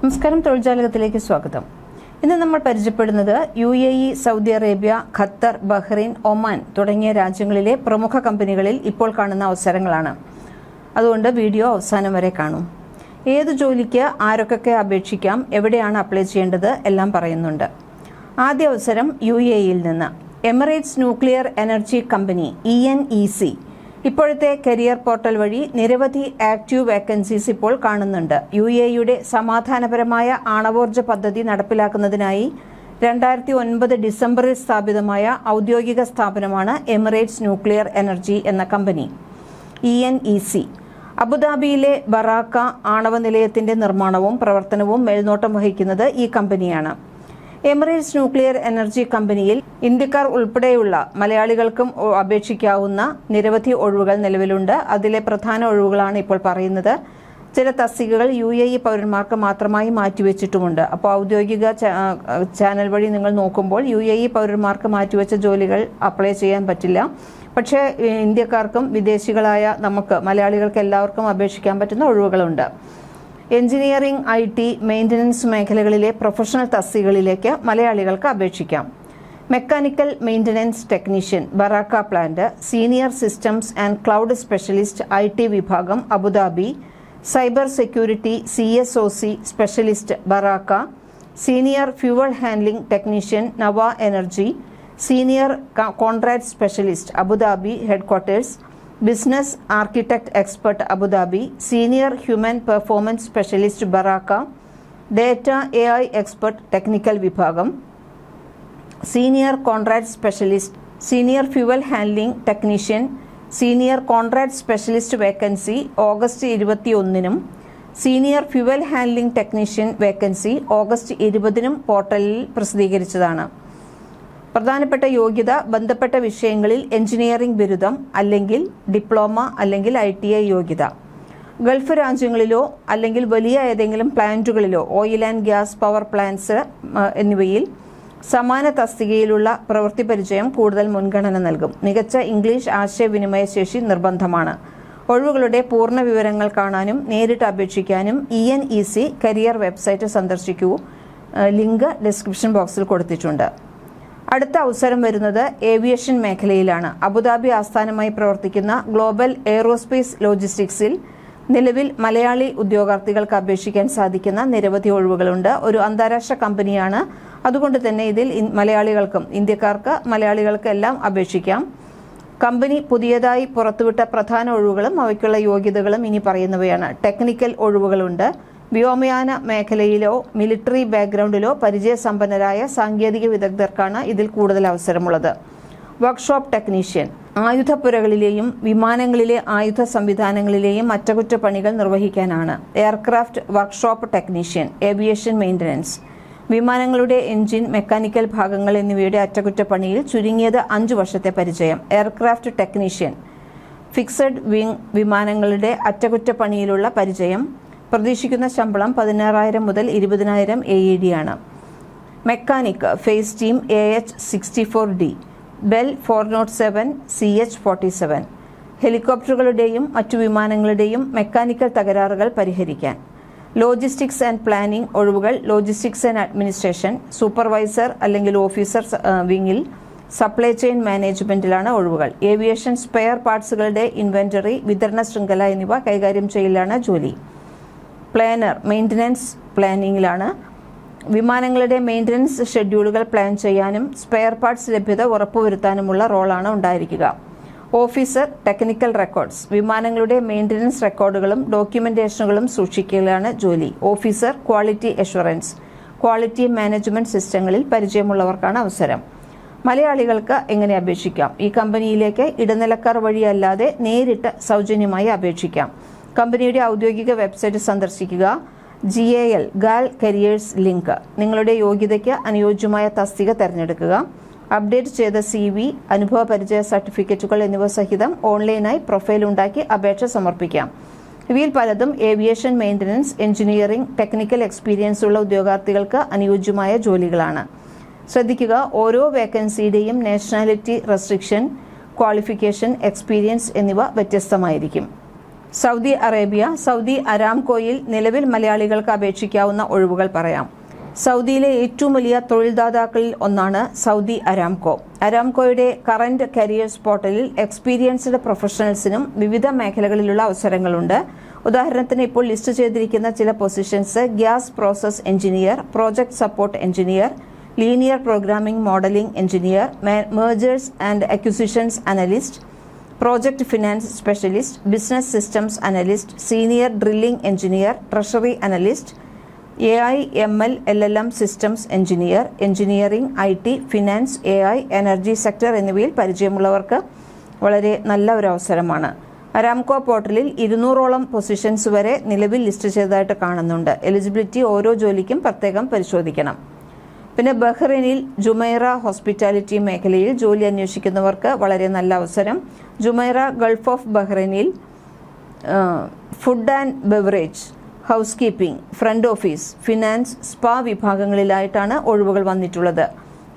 നമസ്കാരം, തൊഴിൽജാലകത്തിലേക്ക് സ്വാഗതം. ഇന്ന് നമ്മൾ പരിചയപ്പെടുന്നത് UAE, Saudi Arabia, Qatar, Bahrain, Oman തുടങ്ങിയ രാജ്യങ്ങളിലെ പ്രമുഖ കമ്പനികളിൽ ഇപ്പോൾ കാണുന്ന അവസരങ്ങളാണ്. അതുകൊണ്ട് വീഡിയോ അവസാനം വരെ കാണും. ഏത് ജോലിക്ക് ആരൊക്കെ അപേക്ഷിക്കാം, എവിടെയാണ് അപ്ലൈ ചെയ്യേണ്ടത് എല്ലാം പറയുന്നുണ്ട്. ആദ്യ അവസരം UAEയിൽ നിന്ന്. Emirates nuclear energy company ENEC ഇപ്പോഴത്തെ കരിയർ പോർട്ടൽ വഴി നിരവധി ആക്റ്റീവ് വേക്കൻസീസ് ഇപ്പോൾ കാണുന്നുണ്ട്. UAEയുടെ സമാധാനപരമായ ആണവോർജ്ജ പദ്ധതി നടപ്പിലാക്കുന്നതിനായി 2009 ഡിസംബറിൽ സ്ഥാപിതമായ ഔദ്യോഗിക സ്ഥാപനമാണ് എമിറേറ്റ്സ് ന്യൂക്ലിയർ എനർജി എന്ന കമ്പനി ENEC. അബുദാബിയിലെ ബറാക്ക ആണവ നിലയത്തിന്റെ നിർമ്മാണവും പ്രവർത്തനവും മേൽനോട്ടം വഹിക്കുന്നത് ഈ കമ്പനിയാണ്. എമിറേറ്റ്സ് ന്യൂക്ലിയർ എനർജി കമ്പനിയിൽ ഇന്ത്യക്കാർ ഉൾപ്പെടെയുള്ള മലയാളികൾക്കും അപേക്ഷിക്കാവുന്ന നിരവധി ഒഴിവുകൾ നിലവിലുണ്ട്. അതിലെ പ്രധാന ഒഴിവുകളാണ് ഇപ്പോൾ പറയുന്നത്. ചില തസ്തികകൾ UAE പൗരന്മാർക്ക് മാത്രമായി മാറ്റിവെച്ചിട്ടുമുണ്ട്. അപ്പോൾ ഔദ്യോഗിക ചാനൽ വഴി നിങ്ങൾ നോക്കുമ്പോൾ UAE പൗരന്മാർക്ക് മാറ്റിവെച്ച ജോലികൾ അപ്ലൈ ചെയ്യാൻ പറ്റില്ല. പക്ഷേ ഇന്ത്യക്കാർക്കും വിദേശികളായ നമുക്ക് മലയാളികൾക്ക് എല്ലാവർക്കും അപേക്ഷിക്കാൻ പറ്റുന്ന ഒഴിവുകളുണ്ട്. എഞ്ചിനീയറിംഗ്, IT, മെയിൻ്റനൻസ് മേഖലകളിലെ പ്രൊഫഷണൽ തസ്തികകളിലേക്ക് മലയാളികൾക്ക് അപേക്ഷിക്കാം. Mechanical maintenance technician Barakah plant, senior systems and cloud specialist IT വിഭാഗം Abu Dhabi, cyber security CSOC specialist Barakah, senior fuel handling technician Nawah energy, senior contract specialist Abu Dhabi headquarters, business architect expert Abu Dhabi, senior human performance specialist Barakah, data AI expert technical വിഭാഗം, senior contract specialist, senior fuel handling technician, senior contract specialist vacancy August 21-നും senior fuel handling technician vacancy August 20-നും പോർട്ടലിൽ പ്രസിദ്ധീകരിച്ചതാണ്. പ്രധാനപ്പെട്ട യോഗ്യത ബന്ധപ്പെട്ട വിഷയങ്ങളിൽ engineering ബിരുദം അല്ലെങ്കിൽ ഡിപ്ലോമ അല്ലെങ്കിൽ ITI യോഗ്യത. ഗൾഫ് രാജ്യങ്ങളിലോ അല്ലെങ്കിൽ വലിയ ഏതെങ്കിലും പ്ലാന്റുകളിലോ oil and gas power plants എന്നിവയിൽ സമാന തസ്തികയിലുള്ള പ്രവൃത്തി പരിചയം കൂടുതൽ മുൻഗണന നൽകും. മികച്ച ഇംഗ്ലീഷ് ആശയവിനിമയ ശേഷി നിർബന്ധമാണ്. ഒഴിവുകളുടെ പൂർണ്ണ വിവരങ്ങൾ കാണാനും നേരിട്ട് അപേക്ഷിക്കാനും ENEC കരിയർ വെബ്സൈറ്റ് സന്ദർശിക്കൂ. ലിങ്ക് ഡിസ്ക്രിപ്ഷൻ ബോക്സിൽ കൊടുത്തിട്ടുണ്ട്. അടുത്ത അവസരം വരുന്നത് ഏവിയേഷൻ മേഖലയിലാണ്. അബുദാബി ആസ്ഥാനമായി പ്രവർത്തിക്കുന്ന ഗ്ലോബൽ എയ്റോസ്പേസ് ലോജിസ്റ്റിക്സിൽ നിലവിൽ മലയാളി ഉദ്യോഗാർത്ഥികൾക്ക് അപേക്ഷിക്കാൻ സാധിക്കുന്ന നിരവധി ഒഴിവുകളുണ്ട്. ഒരു അന്താരാഷ്ട്ര കമ്പനിയാണ്. അതുകൊണ്ട് തന്നെ ഇതിൽ മലയാളികൾക്കും ഇന്ത്യക്കാർക്ക് മലയാളികൾക്കെല്ലാം അപേക്ഷിക്കാം. കമ്പനി പുതിയതായി പുറത്തുവിട്ട പ്രധാന ഒഴിവുകളും അവയ്ക്കുള്ള യോഗ്യതകളും ഇനി പറയുന്നവയാണ്. ടെക്നിക്കൽ ഒഴിവുകളുണ്ട്. വ്യോമയാന മേഖലയിലോ മിലിറ്ററി ബാക്ക്ഗ്രൗണ്ടിലോ പരിചയസമ്പന്നരായ സാങ്കേതിക വിദഗ്ധർക്കാണ് ഇതിൽ കൂടുതൽ അവസരമുള്ളത്. വർക്ക്ഷോപ്പ് ടെക്നീഷ്യൻ, ആയുധപ്പുരകളിലെയും വിമാനങ്ങളിലെ ആയുധ സംവിധാനങ്ങളിലെയും അറ്റകുറ്റപ്പണികൾ നിർവഹിക്കാനാണ്. Aircraft workshop technician, aviation maintenance, വിമാനങ്ങളുടെ എഞ്ചിൻ, മെക്കാനിക്കൽ ഭാഗങ്ങൾ എന്നിവയുടെ അറ്റകുറ്റപ്പണിയിൽ ചുരുങ്ങിയത് 5 വർഷത്തെ പരിചയം. എയർക്രാഫ്റ്റ് ടെക്നീഷ്യൻ, ഫിക്സഡ് വിംഗ് വിമാനങ്ങളുടെ അറ്റകുറ്റപ്പണിയിലുള്ള പരിചയം. പ്രതീക്ഷിക്കുന്ന ശമ്പളം 16,000 മുതൽ 20,000 AED ആണ്. Mechanic, phase team AH-64D, bell 407 CH-47, ഹെലികോപ്റ്ററുകളുടെയും മറ്റു വിമാനങ്ങളുടെയും മെക്കാനിക്കൽ തകരാറുകൾ പരിഹരിക്കാൻ. ലോജിസ്റ്റിക്സ് ആൻഡ് പ്ലാനിംഗ് ഒഴിവുകൾ ലോജിസ്റ്റിക്സ് ആൻഡ് അഡ്മിനിസ്ട്രേഷൻ, സൂപ്പർവൈസർ അല്ലെങ്കിൽ ഓഫീസർ വിങ്ങിൽ, സപ്ലൈ ചെയിൻ മാനേജ്മെന്റിലാണ് ഒഴിവുകൾ. ഏവിയേഷൻ സ്പെയർ പാർട്സുകളുടെ ഇൻവെന്ററി, വിതരണ ശൃംഖല എന്നിവ കൈകാര്യം ചെയ്യലാണ് ജോലി. പ്ലാനർ, മെയിൻ്റനൻസ് പ്ലാനിങ്ങിലാണ്. വിമാനങ്ങളുടെ മെയിൻ്റനൻസ് ഷെഡ്യൂളുകൾ പ്ലാൻ ചെയ്യാനും സ്പെയർ പാർട്സ് ലഭ്യത ഉറപ്പുവരുത്താനുമുള്ള റോളാണ് ഉണ്ടായിരിക്കുക. ഓഫീസർ, ടെക്നിക്കൽ റെക്കോർഡ്സ്, വിമാനങ്ങളുടെ മെയിൻ്റനൻസ് റെക്കോർഡുകളും ഡോക്യുമെന്റേഷനുകളും സൂക്ഷിക്കലാണ് ജോലി. Officer, quality assurance, quality management സിസ്റ്റങ്ങളിൽ പരിചയമുള്ളവർക്കാണ് അവസരം. മലയാളികൾക്ക് എങ്ങനെ അപേക്ഷിക്കാം? ഈ കമ്പനിയിലേക്ക് ഇടനിലക്കാർ വഴിയല്ലാതെ നേരിട്ട് സൗജന്യമായി അപേക്ഷിക്കാം. കമ്പനിയുടെ ഔദ്യോഗിക വെബ്സൈറ്റ് സന്ദർശിക്കുക. GAL careers link. നിങ്ങളുടെ യോഗ്യതയ്ക്ക് അനുയോജ്യമായ തസ്തിക തിരഞ്ഞെടുക്കുക. അപ്ഡേറ്റ് ചെയ്ത CV, അനുഭവ പരിചയ സർട്ടിഫിക്കറ്റുകൾ എന്നിവ സഹിതം ഓൺലൈനായി പ്രൊഫൈൽ ഉണ്ടാക്കി അപേക്ഷ സമർപ്പിക്കാം. ഇവയിൽ പലതും aviation maintenance, engineering, technical experience ഉള്ള ഉദ്യോഗാർത്ഥികൾക്ക് അനുയോജ്യമായ ജോലികളാണ്. ശ്രദ്ധിക്കുക, ഓരോ വേക്കൻസിയുടെയും നാഷണാലിറ്റി റെസ്ട്രിക്ഷൻ, ക്വാളിഫിക്കേഷൻ, എക്സ്പീരിയൻസ് എന്നിവ വ്യത്യസ്തമായിരിക്കും. Saudi Arabia. സൗദി അരാംകോയിൽ നിലവിൽ മലയാളികൾക്ക് അപേക്ഷിക്കാവുന്ന ഒഴിവുകൾ പറയാം. സൗദിയിലെ ഏറ്റവും വലിയ തൊഴിൽദാതാക്കളിൽ ഒന്നാണ് സൗദി അരാംകോ. അരാംകോയുടെ കറന്റ് കരിയേഴ്സ് പോർട്ടലിൽ എക്സ്പീരിയൻസ്ഡ് പ്രൊഫഷണൽസിനും വിവിധ മേഖലകളിലുള്ള അവസരങ്ങളുണ്ട്. ഉദാഹരണത്തിന് ഇപ്പോൾ ലിസ്റ്റ് ചെയ്തിരിക്കുന്ന ചില positions: gas process engineer, project support engineer, linear programming modelling engineer, mergers and acquisitions analyst, project finance specialist, business systems analyst, senior drilling engineer, treasury analyst, AI ML LLM systems engineer, engineering, IT, finance, AI, energy sector എന്നിവയിൽ പരിചയമുള്ളവർക്ക് വളരെ നല്ല ഒരു അവസരമാണ്. Aramco പോർട്ടലിൽ 200ഓളം positions വരെ നിലവിൽ list ചെയ്തതായിട്ട് കാണുന്നുണ്ട്. എലിജിബിലിറ്റി ഓരോ ജോലിക്കും പ്രത്യേകം പരിശോധിക്കണം. പിന്നെ ബഹ്റൈനിൽ ജുമൈറ ഹോസ്പിറ്റാലിറ്റി മേഖലയിൽ ജോലി അന്വേഷിക്കുന്നവർക്ക് വളരെ നല്ല അവസരം. ജുമൈറ ഗൾഫ് ഓഫ് ബഹ്റൈനിൽ food and beverage, housekeeping, front office, finance, spa വിഭാഗങ്ങളിലായിട്ടാണ് ഒഴിവുകൾ വന്നിട്ടുള്ളത്.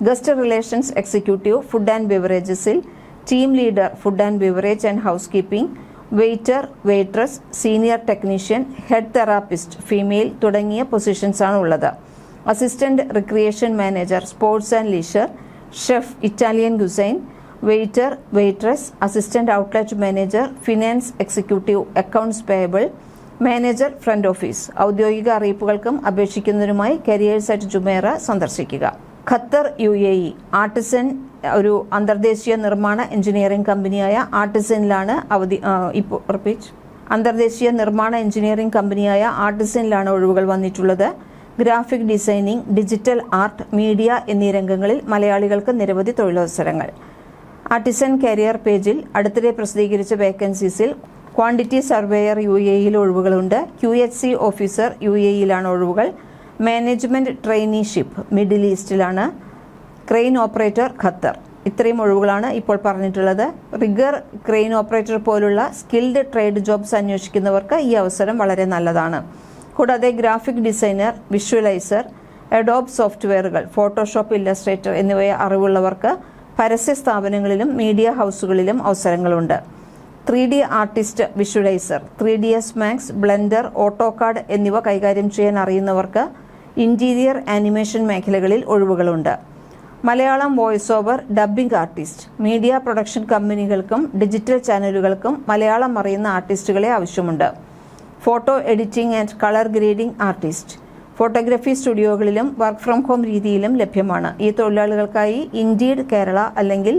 Guest relations executive food and ബെവറേജസിൽ team leader food and beverage and housekeeping, waiter, waitress, senior technician, head therapist female തുടങ്ങിയ പൊസിഷൻസാണ് ഉള്ളത്. Assistant recreation manager sports and leisure, chef Italian cuisine, waiter, waitress, assistant outlet manager, finance executive, accounts payable, manager, front office. ഔദ്യോഗിക അറിയിപ്പുകൾക്കും അപേക്ഷിക്കുന്നതിനുമായി കരിയേഴ്സ്@ജുമൈറ സന്ദർശിക്കുക. Qatar UAE artisan ഒരു അന്തർദേശീയ നിർമ്മാണ engineering കമ്പനിയായ ആർട്ടിസനിലാണ് അന്തർദേശീയ നിർമ്മാണ എഞ്ചിനീയറിംഗ് കമ്പനിയായ ആർട്ടിസനിലാണ് ഒഴിവുകൾ വന്നിട്ടുള്ളത്. Graphic designing, digital art, media എന്നീ രംഗങ്ങളിൽ മലയാളികൾക്ക് നിരവധി തൊഴിലവസരങ്ങൾ. ആർട്ടിസൻ കരിയർ പേജിൽ അടുത്തിടെ പ്രസിദ്ധീകരിച്ച വേക്കൻസീസിൽ ക്വാണ്ടിറ്റി സർവേയർ UAEയിൽ ഒഴിവുകളുണ്ട്. QHC ഓഫീസർ UAEയിലാണ് ഒഴിവുകൾ. മാനേജ്മെന്റ് ട്രെയിനിഷിപ്പ് മിഡിൽ ഈസ്റ്റിലാണ്. Crane operator Qatar. ഇത്രയും ഒഴിവുകളാണ് ഇപ്പോൾ പറഞ്ഞിട്ടുള്ളത്. റിഗർ, ക്രെയിൻ ഓപ്പറേറ്റർ പോലുള്ള സ്കിൽഡ് ട്രേഡ് ജോബ്സ് അന്വേഷിക്കുന്നവർക്ക് ഈ അവസരം വളരെ നല്ലതാണ്. കൂടാതെ ഗ്രാഫിക് ഡിസൈനർ, വിഷ്വലൈസർ, അഡോബ് സോഫ്റ്റ്വെയറുകൾ, ഫോട്ടോഷോപ്പ്, ഇല്ലസ്ട്രേറ്റർ എന്നിവയെ അറിവുള്ളവർക്ക് പരസ്യ സ്ഥാപനങ്ങളിലും മീഡിയ ഹൗസുകളിലും അവസരങ്ങളുണ്ട്. 3D artist, visualiser, 3ds Max, Blender, AutoCAD എന്നിവ കൈകാര്യം ചെയ്യാൻ അറിയുന്നവർക്ക് ഇന്റീരിയർ ആനിമേഷൻ മേഖലകളിൽ ഒഴിവുകളുണ്ട്. Malayalam voice over, dubbing artist, media production കമ്പനികൾക്കും ഡിജിറ്റൽ ചാനലുകൾക്കും മലയാളം അറിയുന്ന ആർട്ടിസ്റ്റുകളെ ആവശ്യമുണ്ട്. Photo editing and colour grading artist, photography സ്റ്റുഡിയോകളിലും വർക്ക് ഫ്രം ഹോം രീതിയിലും ലഭ്യമാണ്. ഈ തൊഴിലാളികൾക്കായി ഇൻഡീഡ് കേരള അല്ലെങ്കിൽ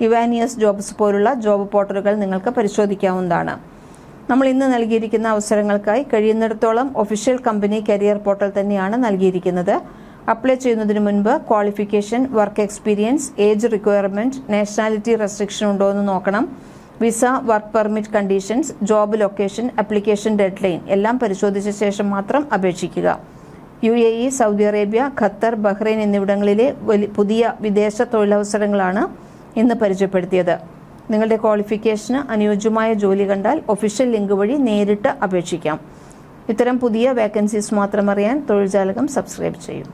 ഇവാനിയസ് ജോബ്സ് പോലുള്ള ജോബ് പോർട്ടലുകൾ നിങ്ങൾക്ക് പരിശോധിക്കാവുന്നതാണ്. നമ്മൾ ഇന്ന് നൽകിയിരിക്കുന്ന അവസരങ്ങൾക്കായി കഴിയുന്നിടത്തോളം ഒഫീഷ്യൽ കമ്പനി കരിയർ പോർട്ടൽ തന്നെയാണ് നൽകിയിരിക്കുന്നത്. അപ്ലൈ ചെയ്യുന്നതിന് മുൻപ് qualification, work experience, age requirement, nationality restriction ഉണ്ടോ എന്ന് നോക്കണം. Visa, work permit conditions, job location, application deadline എല്ലാം പരിശോധിച്ച ശേഷം മാത്രം അപേക്ഷിക്കുക. UAE, Saudi Arabia, Qatar, Bahrain എന്നിവിടങ്ങളിലെ പുതിയ വിദേശ തൊഴിലവസരങ്ങളാണ് ഇന്ന് പരിചയപ്പെടുത്തിയത്. നിങ്ങളുടെ ക്വാളിഫിക്കേഷന് അനുയോജ്യമായ ജോലി കണ്ടാൽ ഒഫീഷ്യൽ ലിങ്ക് വഴി നേരിട്ട് അപേക്ഷിക്കാം. ഇത്തരം പുതിയ വേക്കൻസീസ് മാത്രം അറിയാൻ തൊഴിൽ ജാലകം സബ്സ്ക്രൈബ് ചെയ്യും.